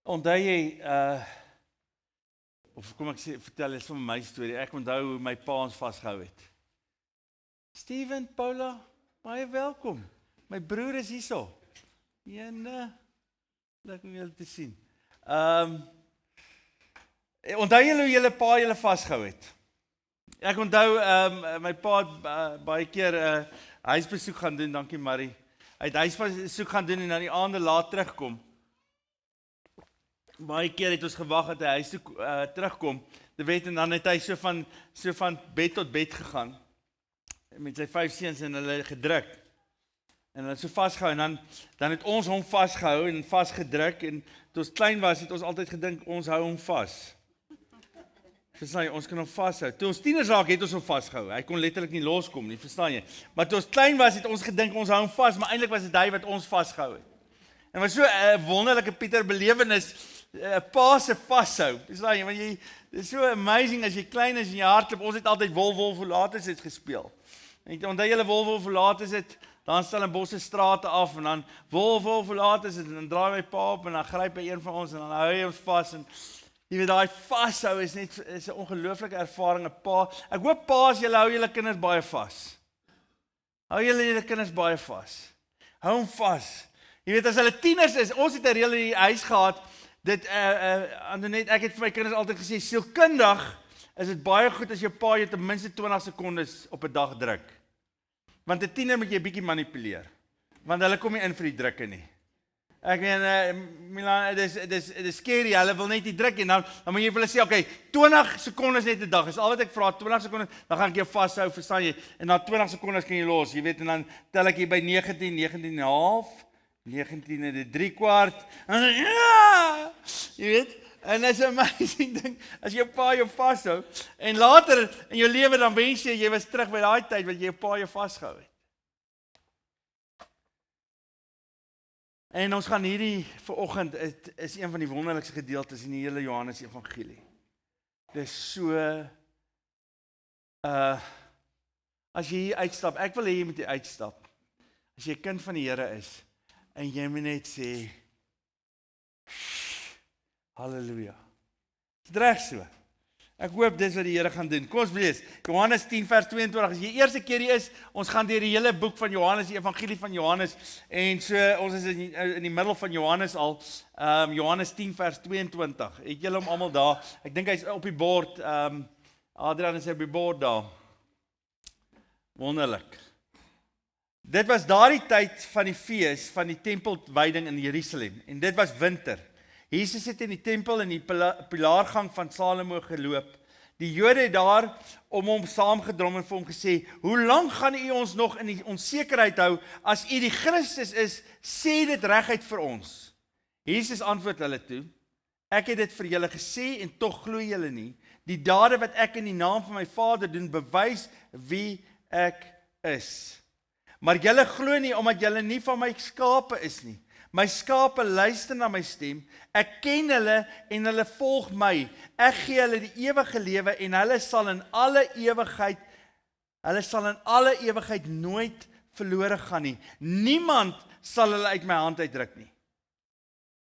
Onthou jy, of kom ek sê, vertel eens van my storie, ek onthou hoe my pa ons vasgehou het. Steven, Paula, baie welkom. My broer is hierso. Jene, lekker om julle te sien. Onthou julle hoe julle pa julle vasgehou het? Ek onthou, my pa het baie keer huisbesoek gaan doen, dankie Marie. Hy het huisbesoek gaan doen en dan die aande laat terugkom. Baie keer het ons gewag dat hy huis toe terugkom, en dan het hy so van bed tot bed gegaan, met sy 5 seuns en hulle gedruk, en hulle het so vasgehou, en dan het ons hom vasgehou en vasgedruk, en toe ons klein was, het ons altyd gedink, ons hou hom vas. Verstaan jy, ons kan hom vashou. Toe ons tieners raak, het ons hom vasgehou. Hy kon letterlik nie loskom nie, verstaan jy. Maar toe ons klein was, het ons gedink, ons hou hom vas, maar eintlik was dit hy wat ons vasgehou het. En was so 'n wonderlike Pieter belewenis, pa se vashou. Verstaan jy, want dit is so amazing as jy klein is en jy hardloop. Ons het altyd Wolf Volatus het gespeel. En onthou julle Wolf Volatus het, dan stel in bosse strate af, en dan Wolf Volatus het, en dan draai my pa op, en dan gryp hy een van ons, en dan hou hy ons vas, en jy weet, daai vashou is 'n ongelooflike ervaring, 'n pa. Ek hoop paas, julle hou julle kinders baie vas. Hou julle kinders baie vas. Hou hom vas. Jy weet, as hulle tieners is, ons het 'n reël in die huis gehad, Antoinette, ek het vir my kinders altyd gesê, sielkundig is dit baie goed as jou pa jy ten minste 20 sekondes op 'n dag druk. Want 'n tiener moet jy 'n bietjie manipuleer. Want hulle kom nie in vir die drukke nie. Ek meen, Milan, dit is scary, hulle wil net nie druk nie, dan moet jy vir hulle sê, okay, 20 sekondes net 'n dag, is al wat ek vra, 20 sekondes, dan gaan ek jou vashou, verstaan jy, en na 20 sekondes kan jy los, jy weet, en dan tel ek jy by 19, 19,5, 19 en 3/4, en dan, ja, jy weet, en dit is 'n amazing ding, as jou pa jou vashou, en later in jou lewe dan wens jy was terug by daai tyd, wat jy jou pa jou vasgehou het. En ons gaan hierdie vanoggend, het is een van die wonderlikste gedeeltes in die hele Johannes Evangelie. Dit is so, as jy hier uitstap, ek wil hê jy moet hier uitstap, as jy 'n kind van die Here is, en jy moet net sê, halleluja. Is dit reg so? Ek hoop dis wat die Here gaan doen. Kom ons lees, Johannes 10 vers 22, as jy eerste keer hier is, ons gaan deur die hele boek van Johannes, die Evangelie van Johannes, en so, ons is in die middel van Johannes al, Johannes 10 vers 22, het julle hom almal daar, ek dink hy's op die bord, Adrian is op die bord daar, wonderlik. Dit was daardie tyd van die fees, van die tempelwyding in Jerusalem, en dit was winter. Jesus het in die tempel in die pilaargang van Salomo geloop. Die Jode het daar om hom saamgedrom en vir hom gesê, hoe lank gaan u ons nog in die onsekerheid hou, as u die Christus is, sê dit reguit vir ons. Jesus antwoord hulle toe, ek het dit vir julle gesê en tog glo julle nie. Die dade wat ek in die naam van my Vader doen, bewys wie ek is. Maar julle glo nie, omdat julle nie van my skape is nie. My skape luister na my stem, ek ken hulle en hulle volg my. Ek gee hulle die ewige lewe en hulle sal in alle ewigheid nooit verlore gaan nie. Niemand sal hulle uit my hand uitruk nie.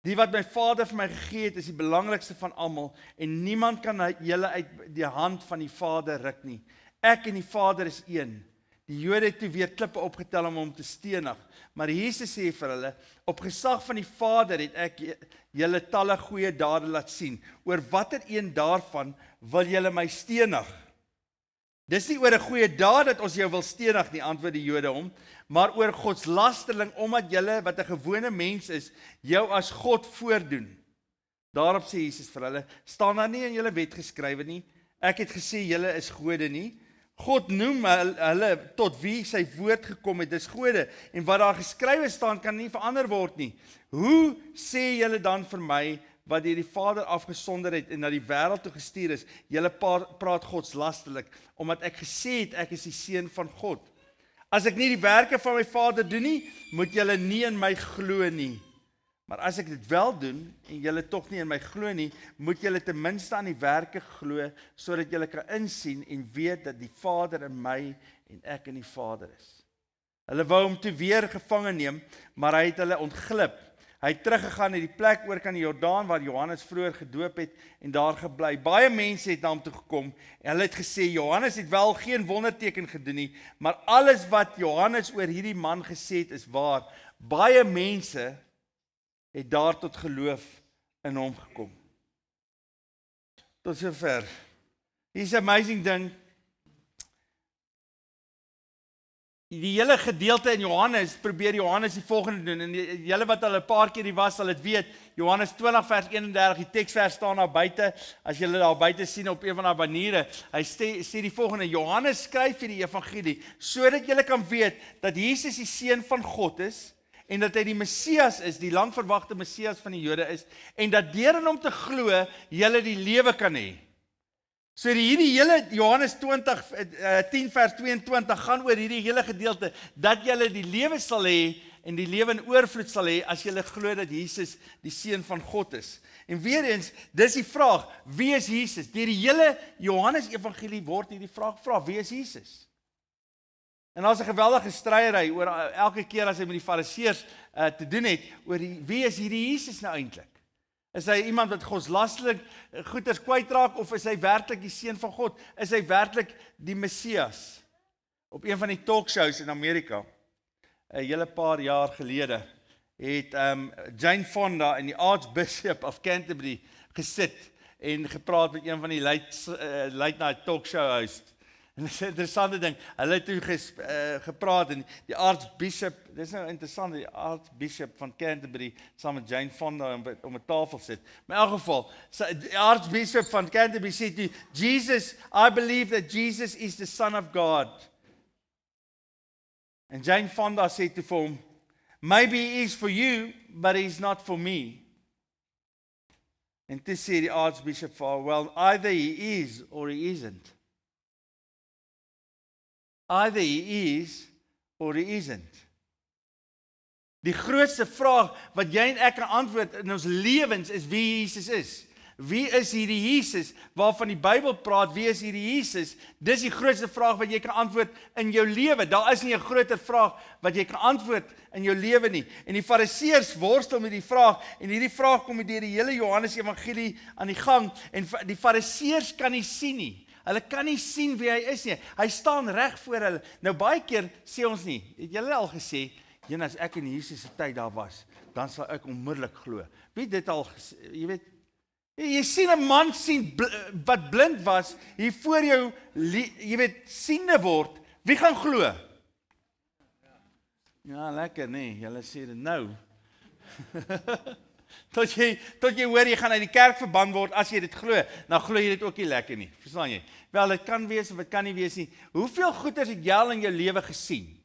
Die wat my Vader vir my gegee het, is die belangrikste van almal en niemand kan julle uit die hand van die Vader ruk nie. Ek en die Vader is een. Die Jode het toe weer klippe opgetel om hom te stenig. Maar Jesus sê vir hulle, op gesag van die Vader het ek julle talle goeie dade laat sien. Oor watter een daarvan wil julle my stenig? Dis nie oor 'n goeie daad dat ons jou wil stenig nie, antwoord die Jode hom, maar oor godslasterling, omdat julle, wat 'n gewone mens is, jou as God voordoen. Daarop sê Jesus vir hulle, staan daar nie in julle wet geskrywe nie, ek het gesê julle is gode nie. God noem hulle tot wie sy woord gekom het, dis gode, en wat daar geskrywe staan kan nie verander word nie. Hoe sê julle dan vir my, wat deur die Vader afgesonder het en na die wêreld toe gestuur is, julle praat godslasterlik, omdat ek gesê het, ek is die seun van God. As ek nie die werke van my Vader doen nie, moet julle nie in my glo nie. Maar as ek dit wel doen, en julle tog nie in my glo nie, moet julle ten minste aan die werke glo, sodat julle kan insien en weet dat die Vader in my en ek in die Vader is. Hulle wou hom toe weer gevange neem, maar hy het hulle ontglip. Hy het teruggegaan na die plek oor kan die Jordaan waar Johannes vroeër gedoop het en daar gebly. Baie mense het na hom toe gekom en hulle het gesê Johannes het wel geen wonderteken gedoen nie, maar alles wat Johannes oor hierdie man gesê het is waar. Baie mense het daar tot geloof in hom gekom. Tot sover. Hier's 'n amazing ding. Die hele gedeelte in Johannes, probeer Johannes die volgende doen, en julle wat al 'n paar keer hier was, sal dit weet, Johannes 20 vers 31, die teksvers staan daar buite, as julle daar buite sien op een van daai baniere, hy sê die volgende, Johannes skryf hierdie evangelie, sodat julle kan weet, dat Jesus die Seun van God is, en dat hy die Messias is, die langverwagte Messias van die Jode is, en dat deur in hom te glo, julle die lewe kan hê. So hierdie hele Johannes 10 vers 22 gaan oor hierdie hele gedeelte, dat julle die lewe sal hê en die lewe in oorvloed sal hê as julle glo dat Jesus die Seun van God is. En weer eens, dis die vraag, wie is Jesus? Deur die hele Johannes evangelie word hierdie vraag gevra, wie is Jesus? En daar's 'n geweldige stryery oor elke keer as hy met die Fariseërs te doen het, oor wie is hierdie Jesus nou eintlik? Is hy iemand wat godslastelik goeders kwytraak of is hy werklik die Seun van God? Is hy werklik die Messias? Op een van die talkshows in Amerika, 'n hele paar jaar gelede, het Jane Fonda en die Archbishop of Canterbury gesit en gepraat met een van die late night talkshow hosts. En dit is 'n interessante ding, hulle het toe gepraat en die Archbishop, dis nou interessant, die Archbishop van Canterbury saam met Jane Fonda om 'n tafel sit. Maar in elk geval, die Archbishop van Canterbury sê toe, Jesus, I believe that Jesus is the Son of God. En Jane Fonda sê toe vir hom, maybe he is for you, but he is not for me. En toe sê die Archbishop vir haar, well, either he is or he isn't. Either he is or he isn't. Die grootste vraag wat jy en ek kan antwoord in ons lewens is wie Jesus is. Wie is hierdie Jesus waarvan die Bybel praat? Wie is hierdie Jesus? Dis die grootste vraag wat jy kan antwoord in jou lewe. Daar is nie 'n groter vraag wat jy kan antwoord in jou lewe nie. En die Fariseërs worstel met die vraag en hierdie vraag kom deur die hele Johannes evangelie aan die gang en die Fariseërs kan nie sien nie. Hulle kan nie sien wie hy is nie. Hy staan reg voor hulle. Nou baie keer sê ons nie, het julle al gesê, as ek in Jesus se tyd daar was, dan sal ek onmiddellik glo. Wie dit al gesê, jy weet, jy sien 'n man wat blind was, hier voor jou, jy weet, siende word, wie gaan glo? Ja, lekker nee, julle sê dit nou. Tot jy hoor jy gaan uit die kerk verban word as jy dit glo, dan glo jy dit ook nie lekker nie. Verstaan jy? Wel, dit kan wees of dit kan nie wees nie. Hoeveel goeders het jy al in jou lewe gesien?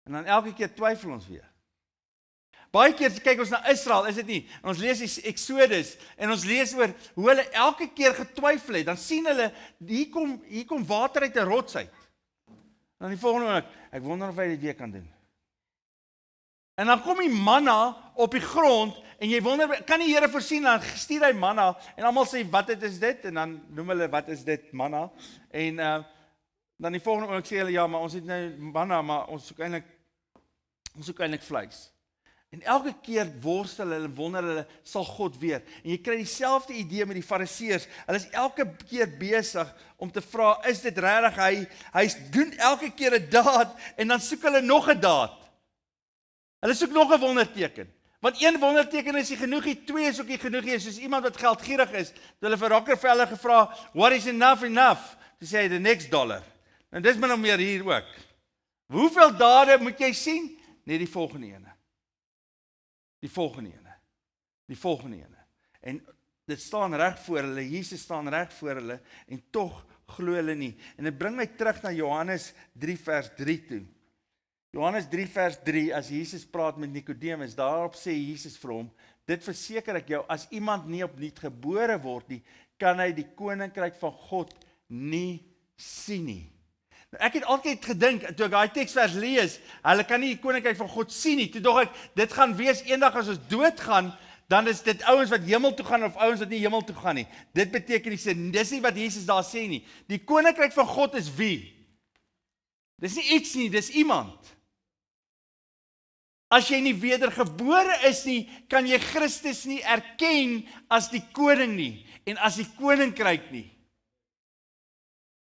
En dan elke keer twyfel ons weer. Baie keer kyk ons na Israel, is dit nie? En ons lees die Exodus en ons lees oor hoe hulle elke keer getwyfel het. Dan sien hulle hier kom water uit 'n rots uit. En dan die volgende oomblik, ek wonder of hy dit weer kan doen. En dan kom die manna op die grond en jy wonder, kan die Here voorsien? Dan stuur hy manna en almal sê wat is dit? En dan noem hulle wat is dit manna? En dan die volgende oomblik sê hulle ja, maar ons het nou manna, maar ons soek eintlik vleis. En elke keer worstel hulle en wonder hulle, sal God weer? En jy kry dieselfde idee met die Fariseërs. Hulle is elke keer besig om te vra, is dit regtig hy doen elke keer 'n daad en dan soek hulle nog 'n daad. Hulle soek nog 'n wonderteken. Want een wonderteken is nie genoeg nie, twee is ook nie genoeg nie. Soos iemand wat geldgierig is, toe hulle vir Rockefeller gevra, what is enough? Toe sê hy, the next dollar. En dis min of meer hier ook. Hoeveel dade moet jy sien? Nee, die volgende ene. Die volgende ene. En dit staan reg voor hulle, Jesus staan reg voor hulle, en tog glo hulle nie. En dit bring my terug na Johannes 3 vers 3 toe. Johannes 3 vers 3, as Jesus praat met Nikodemus, daarop sê Jesus vir hom, dit verseker ek jou, as iemand nie opnuut gebore word nie, kan hy die koninkryk van God nie sien nie. Nou, ek het altyd gedink, toe ek daai teksvers lees, hulle kan nie die koninkryk van God sien nie, toe dog ek, dit gaan wees eendag as ons doodgaan, dan is dit ouens wat hemel toe gaan, of ouens wat nie hemel toe gaan nie. Dit beteken nie, dis nie wat Jesus daar sê nie. Die koninkryk van God is wie? Dis nie iets nie, dis iemand. As jy nie wedergebore is nie, kan jy Christus nie erken as die koning nie, en as die koninkryk nie.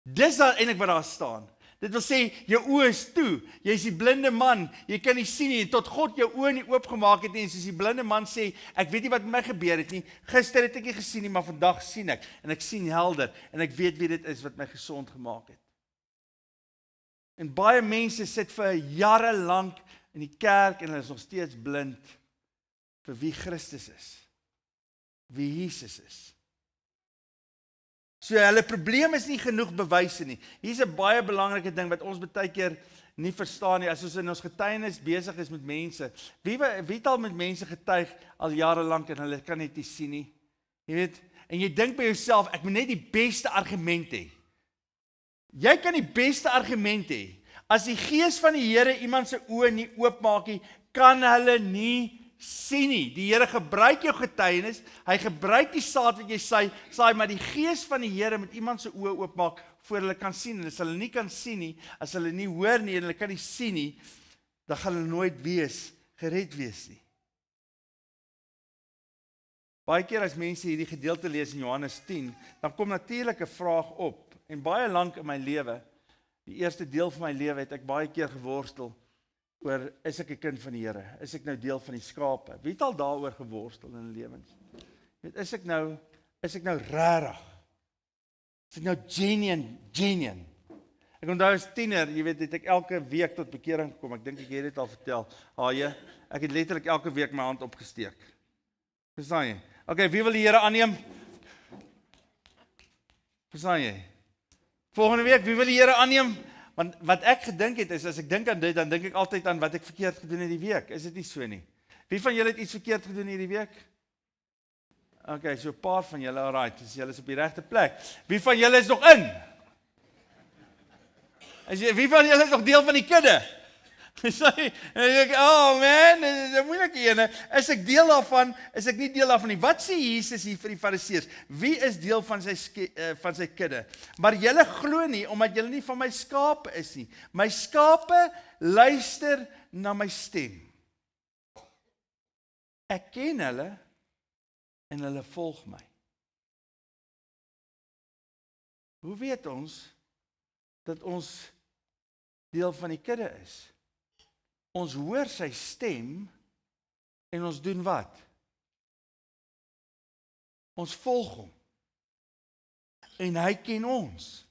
Dis dan eintlik wat daar staan. Dit wil sê, jou oë is toe, jy is die blinde man, jy kan nie sien nie, tot God jou oë nie oopgemaak het nie, en soos die blinde man sê, ek weet nie wat met my gebeur het nie, gister het ek nie gesien nie, maar vandag sien ek, en ek sien helder, en ek weet wie dit is wat my gesond gemaak het. En baie mense sit vir jare lank in die kerk, en hulle is nog steeds blind, vir wie Christus is, wie Jesus is. So hulle probleem is nie genoeg bewyse nie. Hier's 'n baie belangrike ding wat ons baie keer nie verstaan nie, as ons in ons getuienis besig is met mense. Wie het al met mense getuig al jare lank en hulle kan net nie sien nie? Jy weet, en jy dink by jouself, ek moet net die beste argument hê. Jy kan die beste argument hê. As die Gees van die Here iemand se oë nie oopmaak nie, kan hulle nie sien nie. Die Here gebruik jou getuienis, hy gebruik die saad wat jy saai, maar die Gees van die Here moet iemand se oë oopmaak voor hulle kan sien. En as hulle nie kan sien nie, as hulle nie hoor nie en hulle kan nie sien nie, dan gaan hulle nooit gered wees nie. Baie keer as mense hierdie gedeelte lees in Johannes 10, dan kom natuurlik 'n vraag op. En baie lank in my lewe, die eerste deel van my lewe het ek baie keer geworstel oor, is ek 'n kind van die Here? Is ek nou deel van die skape? Wie het al daaroor geworstel in hulle lewens? Weet, is ek nou rarig? Is ek nou genuine? Ek onthou as tiener, jy weet, het ek elke week tot bekering gekom. Ek dink ek het dit al vertel. Ek het letterlik elke week my hand opgesteek. Verstaan jy? Okay, wie wil die Here aanneem? Verstaan jy? Volgende week, wie wil die Here aanneem? Want wat ek gedink het is, as ek dink aan dit, dan dink ek altyd aan wat ek verkeerd gedoen het die week. Is dit nie so nie? Wie van julle het iets verkeerd gedoen hierdie week? Okay, so 'n paar van julle, alright, dus julle is op die regte plek. Wie van julle is nog in? Wie van julle is nog deel van die kudde? Oh man, dit is 'n moeilike ene. Is ek deel daarvan? Is ek nie deel daarvan nie? Wat sê Jesus hier vir die Fariseërs? Wie is deel van sy kudde? Maar julle glo nie, omdat julle nie van my skape is nie. My skape luister na my stem. Ek ken hulle en hulle volg my. Hoe weet ons dat ons deel van die kudde is? Ons hoor sy stem en ons doen wat? Ons volg hom. En hy ken ons.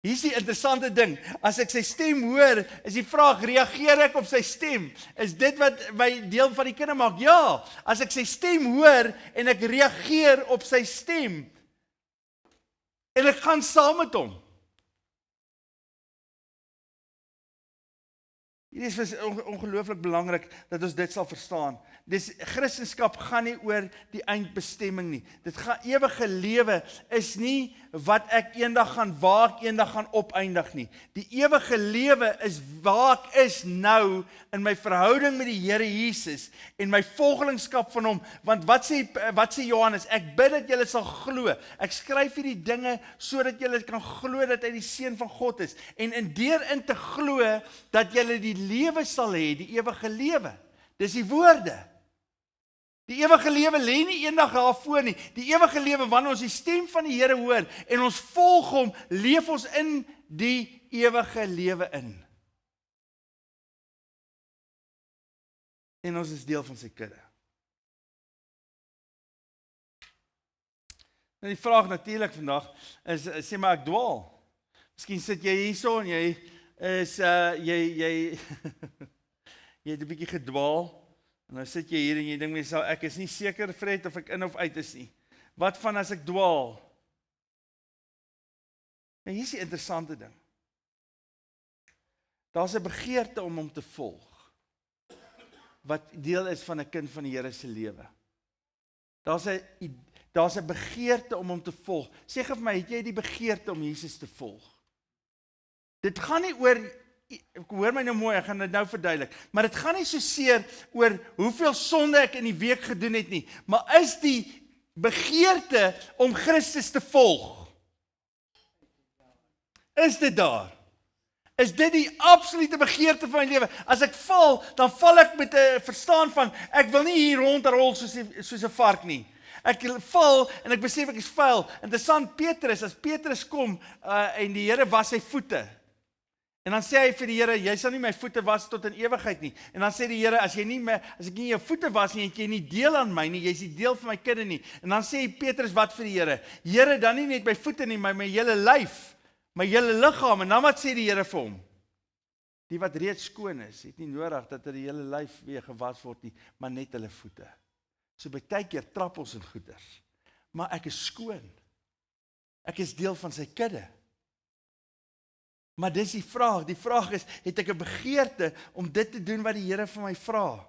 Hier is die interessante ding. As ek sy stem hoor, is die vraag, reageer ek op sy stem? Is dit wat my deel van die kudde maak? Ja. As ek sy stem hoor en ek reageer op sy stem en ek gaan saam met hom. Dit is ongelooflik belangrik dat ons dit sal verstaan. Christendom gaan nie oor die eindbestemming nie. Dit gaan ewige lewe is nie wat ek waar ek eendag gaan opeindig nie. Die ewige lewe is waar ek is nou in my verhouding met die Here Jesus en my volgelingskap van hom. Want wat sê Johannes? Ek bid dat julle sal glo. Ek skryf hierdie dinge sodat julle kan glo dat hy die seun van God is en in te glo dat julle die lewe sal hê, die ewige lewe. Dis die woorde. Die ewige lewe lê nie eendag daarvoor nie. Die ewige lewe, wanneer ons die stem van die Here hoor en ons volg hom, leef ons in die ewige lewe in. En ons is deel van sy kudde. Nou die vraag natuurlik vandag is, sê maar ek dwaal. Miskien sit jy hierso en jy is, jy het 'n bietjie gedwaal. En nou sit jy hier en jy dink myself, ek is nie seker Fred of ek in of uit is nie. Wat van as ek dwaal? Nou hier is die interessante ding. Daar's 'n begeerte om hom te volg. Wat deel is van 'n kind van die Here se lewe. Daar's 'n begeerte om hom te volg. Sê gou vir my, het jy die begeerte om Jesus te volg? Dit gaan nie oor, hoor my nou mooi, ek gaan dit nou verduidelik, maar dit gaan nie so seer oor hoeveel sonde ek in die week gedoen het nie, maar is die begeerte om Christus te volg? Is dit daar? Is dit die absolute begeerte van my lewe? As ek val, dan val ek met 'n verstaan van, ek wil nie hier rondrol soos 'n vark nie. Ek val en ek besef ek is vuil. Interessant, Petrus, as Petrus kom en die Here was sy voete. En dan sê hy vir die Here, jy sal nie my voete was tot in ewigheid nie. En dan sê die Here, as ek nie jou voete was nie, het jy nie deel aan my nie, jy is nie deel van my kudde nie. En dan sê Petrus wat vir die Here? Here, dan nie net my voete nie, maar my hele lyf, my hele liggaam. En dan wat sê die Here vir hom? Die wat reeds skoon is, het nie nodig dat die hele lyf weer gewas word nie, maar net hulle voete. So baie keer trap ons in goeders, maar ek is skoon. Ek is deel van sy kudde. Maar dis die vraag is, het ek 'n begeerte om dit te doen wat die Here vir my vra?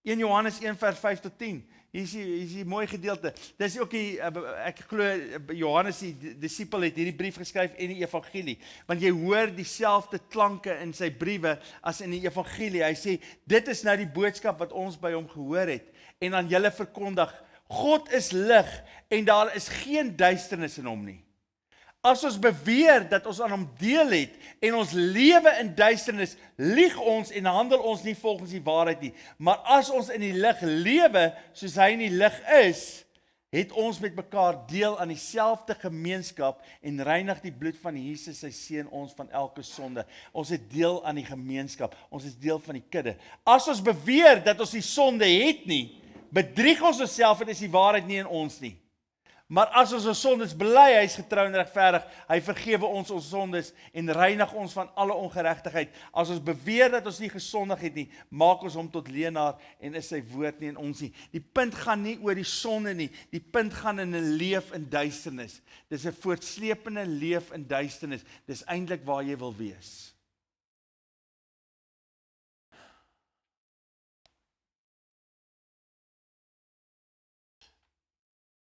1 Johannes 1 vers 5 tot 10, hier is die mooi gedeelte. Dis ook ek glo Johannes die disipel het hierdie brief geskryf en die evangelie, want jy hoor dieselfde klanke in sy briewe as in die evangelie. Hy sê, dit is nou die boodskap wat ons by hom gehoor het, en aan julle verkondig, God is lig, en daar is geen duisternis in hom nie. As ons beweer dat ons aan hom deel het en ons lewe in duisternis, lieg ons en handel ons nie volgens die waarheid nie. Maar as ons in die lig lewe, soos hy in die lig is, het ons met mekaar deel aan dieselfde gemeenskap en reinig die bloed van Jesus, sy seun, ons van elke sonde. Ons het deel aan die gemeenskap, ons is deel van die kudde. As ons beweer dat ons die sonde het nie, bedrieg ons onsself en is die waarheid nie in ons nie. Maar as ons sondes bely, hy is getrou en regverdig, hy vergewe ons sondes en reinig ons van alle ongeregtigheid. As ons beweer dat ons nie gesondig het nie, maak ons hom tot leienaar en is sy woord nie in ons nie. Die punt gaan nie oor die sonde nie, die punt gaan in 'n leef in duisternis. Dis 'n voortsleepende leef in duisternis. Dis eintlik waar jy wil wees.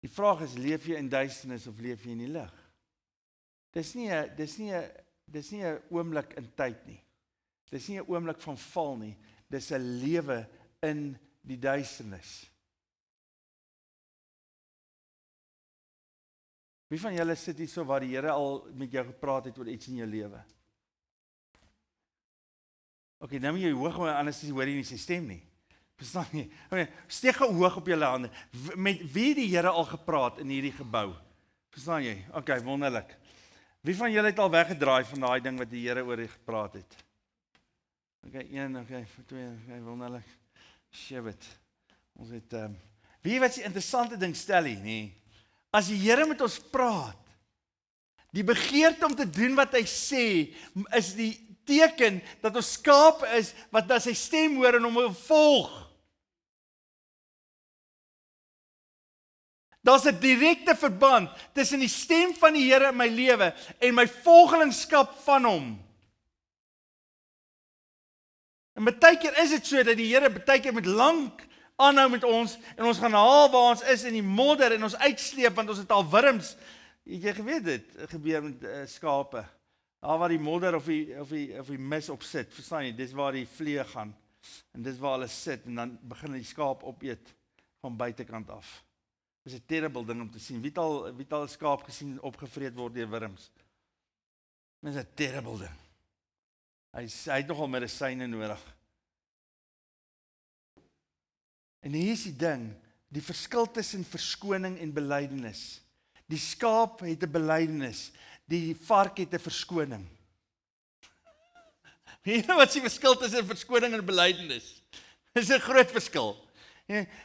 Die vraag is, leef jy in duisternis of leef jy in die lig? Dis nie 'n oomblik in tyd nie. Dis nie 'n oomblik van val nie. Dis 'n lewe in die duisternis. Wie van julle sit hier so waar die Here al met jou gepraat het oor iets in jou lewe? Ok, nou moet jy hoog hoor, anders hoor jy nie sy stem nie. Verstaan nie? Steek gou hoog op julle hande. Met wie die Here al gepraat in hierdie gebou? Verstaan jy? Ok, wonderlik. Wie van julle het al weggedraai van daai ding wat die Here oor gepraat het? Ok, 1, ok, 2, ok, wonderlik. Shit. Ons het, wie wat die interessante ding stel hier, nee? As die Here met ons praat, die begeerte om te doen wat hy sê, is die teken dat ons skape is, wat na sy stem hoor en hom wil volg. Daar's 'n direkte verband tussen die stem van die Here in my lewe en my volgelingskap van hom. En baie keer is dit so dat die Here baie keer met lank aanhou met ons en ons gaan haal waar ons is in die modder en ons uitsleep want ons het al wurms. Het jy geweet dit gebeur met skape? Daar waar die modder of die mis op sit, verstaan jy, dis waar die vliee gaan en dis waar hulle sit en dan begin die skaap opeet van buitekant af. Dis 'n terrible ding om te sien. Wie het al 'n skaap gesien opgevreet word deur wurms? Dis 'n terrible ding. Hy het nogal medisyne nodig. En hier is die ding, die verskil tussen verskoning en belydenis. Die skaap het 'n belydenis, die vark het 'n verskoning. Weet jy wat die verskil tussen verskoning en belydenis? Dis 'n groot verskil.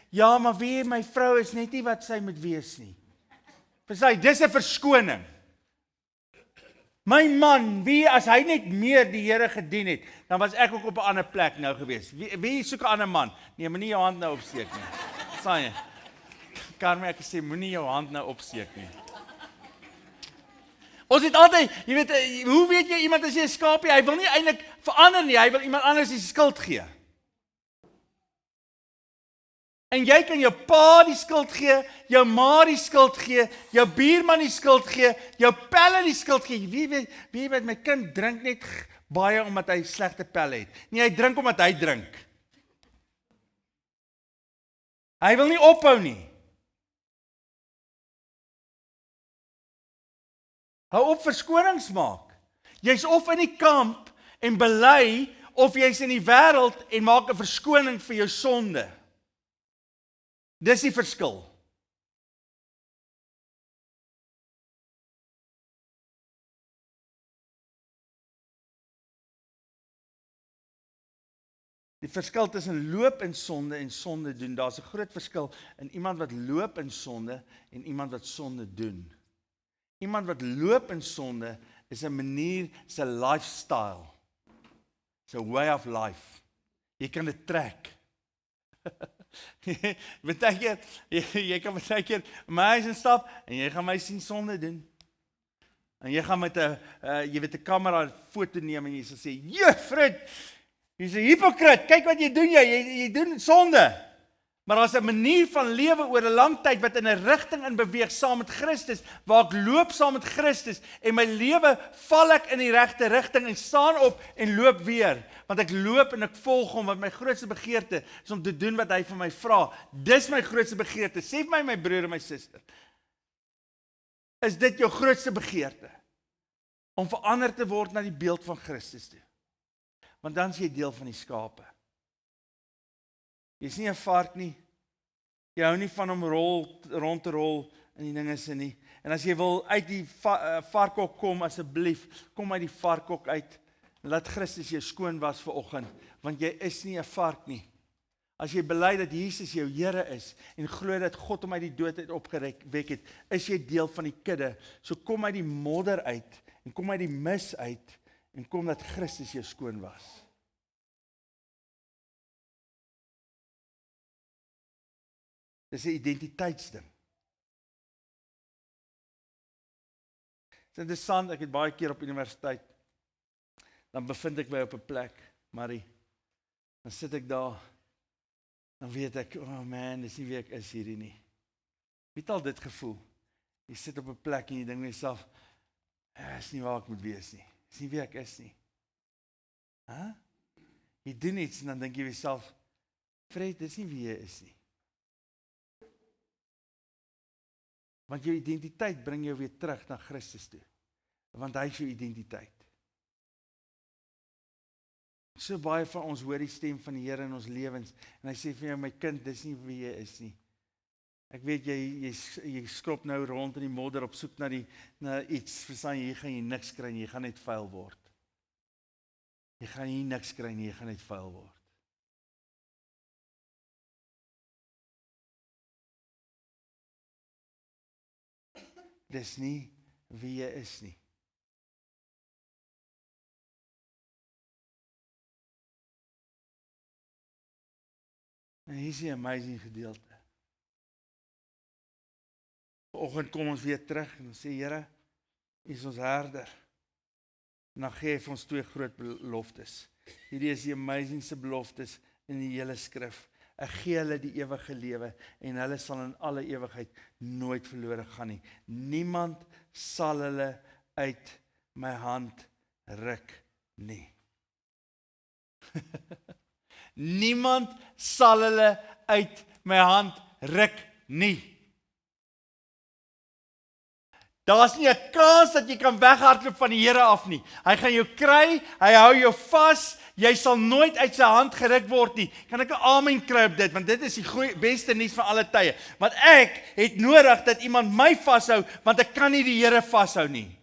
Ja, maar wie my vrou is net nie wat sy moet wees nie. Verstaan, dis 'n verskoning. My man, wie as hy net meer die Here gedien het, dan was ek ook op 'n ander plek nou gewees. Wie soek 'n ander man? Nee, moenie jou hand nou opsteek nie. Verstaan jy? Carmen, ek sê moenie jou hand nou opsteek nie. Ons het altyd, jy weet, hoe weet jy iemand as jy 'n skaapie, hy wil nie eintlik verander nie, hy wil iemand anders die skuld gee. En jy kan jou pa die skuld gee, jou ma die skuld gee, jou buurman die skuld gee, jou pelle die skuld gee. Wie weet, my kind drink net baie omdat hy slegte pelle het. Nee, hy drink omdat hy drink. Hy wil nie ophou nie. Hou op verskonings maak. Jy's of in die kamp en bely, of jy's in die wêreld en maak 'n verskoning vir jou sonde. Dis die verskil. Die verskil tussen loop in sonde en sonde doen, daar's 'n groot verskil in iemand wat loop in sonde en iemand wat sonde doen. Iemand wat loop in sonde is 'n manier, is 'n lifestyle. It's a way of life. Jy kan dit trek. Baie keer, jy kan baie keer in my huis instap en jy gaan my sien sonde doen. En jy gaan met 'n kamera foto neem en jy sal sê, "Juffrou, jy's 'n hipokrit. Kyk wat jy doen, jy doen sonde." Maar daar's 'n manier van lewe oor 'n lang tyd wat in 'n rigting in beweeg saam met Christus, waar ek loop saam met Christus en my lewe val ek in die regte rigting en staan op en loop weer, want ek loop en ek volg hom, want my grootste begeerte is om te doen wat hy van my vra. Dis my grootste begeerte. Sê vir my broer en my suster, is dit jou grootste begeerte? Om verander te word na die beeld van Christus toe. Want dan is jy deel van die skape. Jy's nie 'n vark nie. Jy hou nie van om rond te rol in die dinge se nie. En as jy wil uit die varkhok kom, asseblief, kom uit die varkhok uit. En laat Christus jou skoon was vir oggend, want jy is nie 'n vark nie. As jy bely dat Jesus jou Here is en glo dat God hom uit die dood uit opgewek het, is jy deel van die kudde. So kom uit die modder uit en kom uit die mis uit en kom dat Christus jou skoon was. Dis 'n identiteitsding. Dit is interessant, ek het baie keer op universiteit, dan bevind ek my op 'n plek, Marie, dan sit ek daar, dan weet ek, oh man, dis nie wie ek is hierdie nie. Wie het al dit gevoel? Jy sit op 'n plek en jy dink met jouself, is nie waar ek moet wees nie. Dis nie wie ek is nie. Jy doen iets en dan dink jy jouself, Fred, dis nie wie jy is nie. Want jou identiteit bring jou weer terug na Christus toe. Want hy is jou identiteit. So baie van ons hoor die stem van die Here in ons lewens en hy sê vir jou, my kind, dis nie wie jy is nie. Ek weet jy skop nou rond in die modder op soek na iets, verstaan jy, gaan jy niks kry nie, jy gaan net vuil word. Jy gaan nie niks kry nie, jy gaan net vuil word. Dis nie wie jy is nie. En hier is die amazing gedeelte. Vanoggend kom ons weer terug en ons sê, Here, U is ons herder. En dan gee hy vir ons 2 groot beloftes. Hierdie is die amazingste beloftes in die hele skrif. Ek gee hulle die ewige lewe en hulle sal in alle ewigheid nooit verlore gaan nie. Niemand sal hulle uit my hand ruk nie. Niemand sal hulle uit my hand ruk nie. Daar's nie 'n kans dat jy kan weghardloop van die Here af nie. Hy gaan jou kry, hy hou jou vas, jy sal nooit uit sy hand geruk word nie. Kan ek 'n amen kry op dit? Want dit is die beste nuus van alle tye. Want ek het nodig dat iemand my vashou, want ek kan nie die Here vashou nie.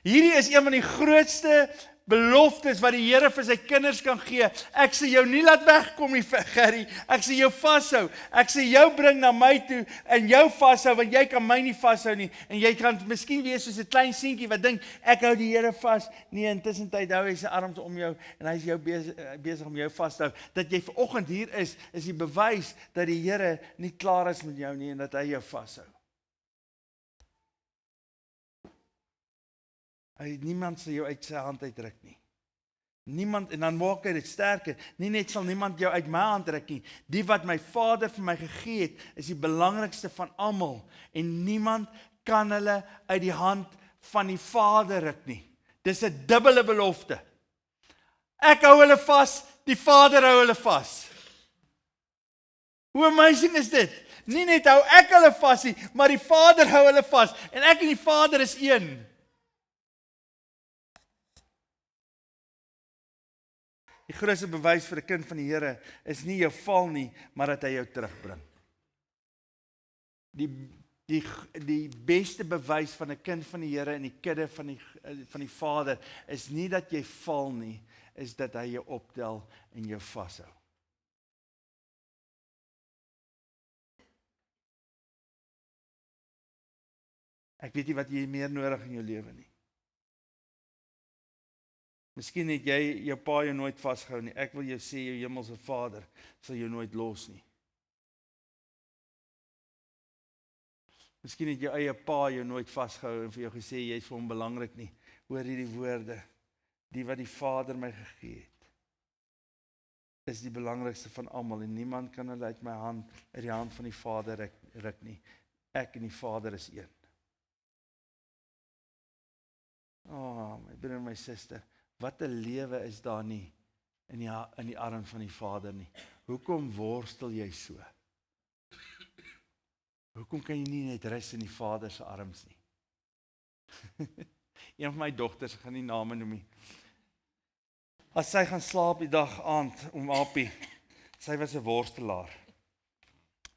Hierdie is een van die grootste beloftes wat die Here vir sy kinders kan gee. Ek sê jou nie laat wegkom nie, Gerry. Ek sê jou vashou. Ek sê jou bring na my toe en jou vashou, want jy kan my nie vashou nie. En jy kan miskien wees soos 'n klein seentjie wat dink, ek hou die Here vas. Nee, intussen tyd hou hy sy arms om jou en hy is jou besig om jou vas te hou. Dat jy vanoggend hier is die bewys dat die Here nie klaar is met jou nie en dat hy jou vashou. Niemand sal jou uit sy hand uitruk nie. Niemand, en dan maak hy dit sterker. Nie net sal niemand jou uit my hand ruk nie. Die wat my Vader vir my gegee het, is die belangrikste van almal. En niemand kan hulle uit die hand van die Vader ruk nie. Dis 'n dubbele belofte. Ek hou hulle vas, die Vader hou hulle vas. Hoe amazing is dit? Nie net hou ek hulle vas nie, maar die Vader hou hulle vas. En ek en die Vader is een. Die grootste bewys vir 'n kind van die Here is nie jou val nie, maar dat hy jou terugbring. Die beste bewys van 'n kind van die Here in die kudde van die Vader is nie dat jy val nie, is dat hy jou optel en jou vashou. Ek weet nie wat jy meer nodig in jou lewe nie. Miskien het jy jou pa jou nooit vasgehou nie. Ek wil jou sê, jou hemelse Vader sal jou nooit los nie. Miskien het jou eie pa jou nooit vasgehou en vir jou gesê, jy is vir hom belangrik nie. Hoor hierdie woorde, die wat die Vader my gegee het, is die belangrikste van almal en niemand kan hulle uit die hand van die Vader ruk nie. Ek en die Vader is een. My broer en my suster, wat 'n lewe is daar nie in die arm van die Vader nie. Hoekom worstel jy so? Hoekom kan jy nie net rus in die Vader se arms nie? Een van my dogters, ek gaan nie name noem nie. As sy gaan slaap die dag aand om Apie, sy was 'n worstelaar.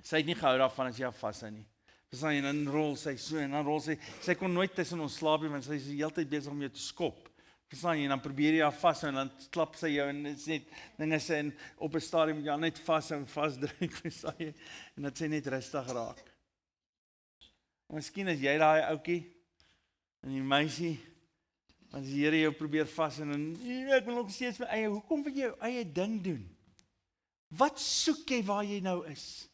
Sy het nie gehou daarvan as jy haar vashou nie. Verstaan jy, en dan rol sy so en dan rol sy kon nooit tussen ons slaap nie, want sy is die hele tyd besig om jou te skop. Verstaan jy, en dan probeer jy haar vashou en dan klap sy jou en dit is net dinge sy en op 'n stadium moet jy haar net vashou en vasdruk, verstaan jy, en dat sy net rustig raak. En miskien is jy daai ouetjie en die meisie, want die Here jou probeer vas en dan, ek wil nog steeds my eie, hoekom wil jy jou eie ding doen? Wat soek jy waar jy nou is?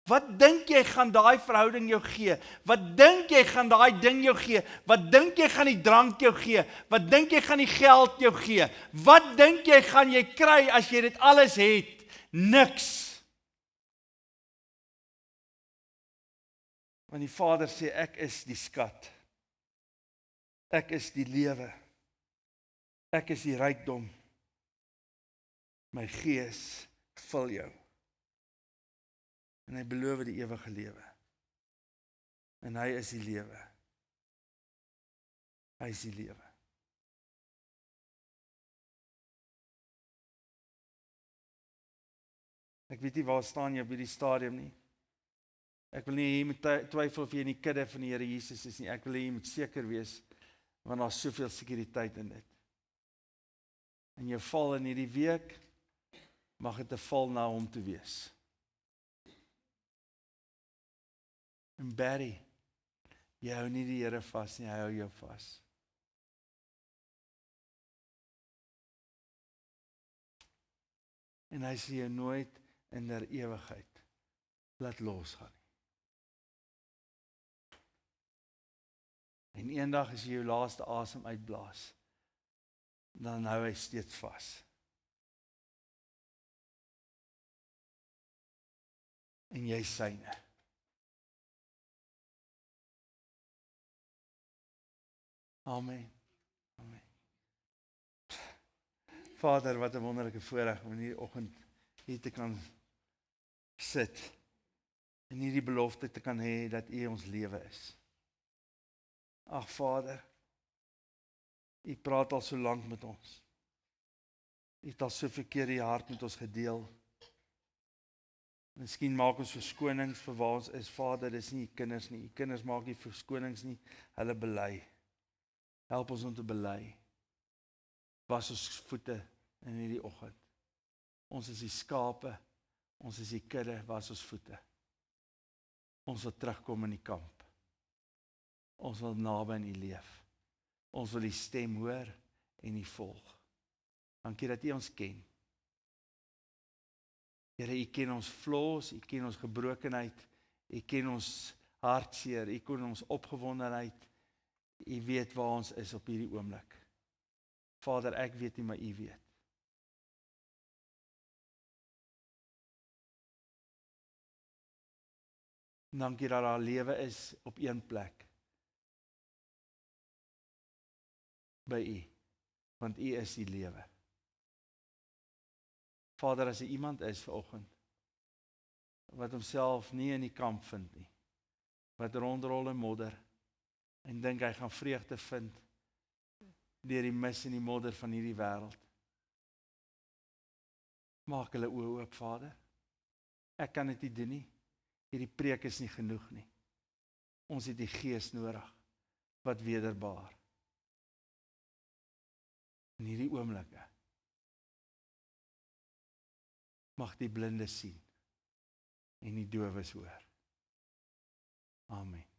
Wat dink jy gaan daai verhouding jou gee? Wat dink jy gaan daai ding jou gee? Wat dink jy gaan die drank jou gee? Wat dink jy gaan die geld jou gee? Wat dink jy gaan jy kry as jy dit alles het? Niks. Want die Vader sê, ek is die skat. Ek is die lewe. Ek is die rykdom. My gees vul jou. En hy beloof die ewige lewe. En hy is die lewe. Hy is die lewe. Ek weet nie waar staan jy op hierdie stadium nie. Ek wil nie hier met twyfel of jy in die kudde van die Here Jesus is nie. Ek wil hê jy moet seker wees, want daar is soveel sekuriteit in dit. En jou val in hierdie week, mag dit 'n val na hom toe wees. En Barry, jy hou nie die Here vas nie, hy hou jou vas. En hy sê jou nooit in der ewigheid laat losgaan nie. En eendag as jy jou laaste asem uitblaas, dan hou hy steeds vas. En jy syne. Amen. Amen. Vader, wat 'n wonderlike voorreg om in hierdie oggend hier te kan sit en hierdie belofte te kan hê dat U ons lewe is. Ag Vader, U praat al so lank met ons. U het al soveel keer U hart met ons gedeel. Miskien maak ons verskonings vir waar ons is. Vader, dis nie U kinders nie. U kinders maak nie verskonings nie, hulle bely. Help ons om te bely. Was ons voete in hierdie oggend. Ons is die skape, ons is die kudde, was ons voete. Ons wil terugkom in die kamp. Ons wil naby aan U leef. Ons wil die stem hoor en U volg. Dankie dat U ons ken. Here, U ken ons flaws, U ken ons gebrokenheid, U ken ons hartseer, U ken ons opgewondenheid. U weet waar ons is op hierdie oomblik. Vader, ek weet nie, maar U weet. Dankie dat daar lewe is op een plek. By U, want U is die lewe. Vader, as iemand is vanoggend wat homself nie in die kamp vind nie, wat rondrol in modder en dink hy gaan vreugde vind deur die mis en die modder van hierdie wêreld. Maak hulle oë oop, Vader. Ek kan dit nie doen nie. Hierdie preek is nie genoeg nie. Ons het die Gees nodig wat wederbaar. In hierdie oomblikke mag die blindes sien en die dowes hoor. Amen.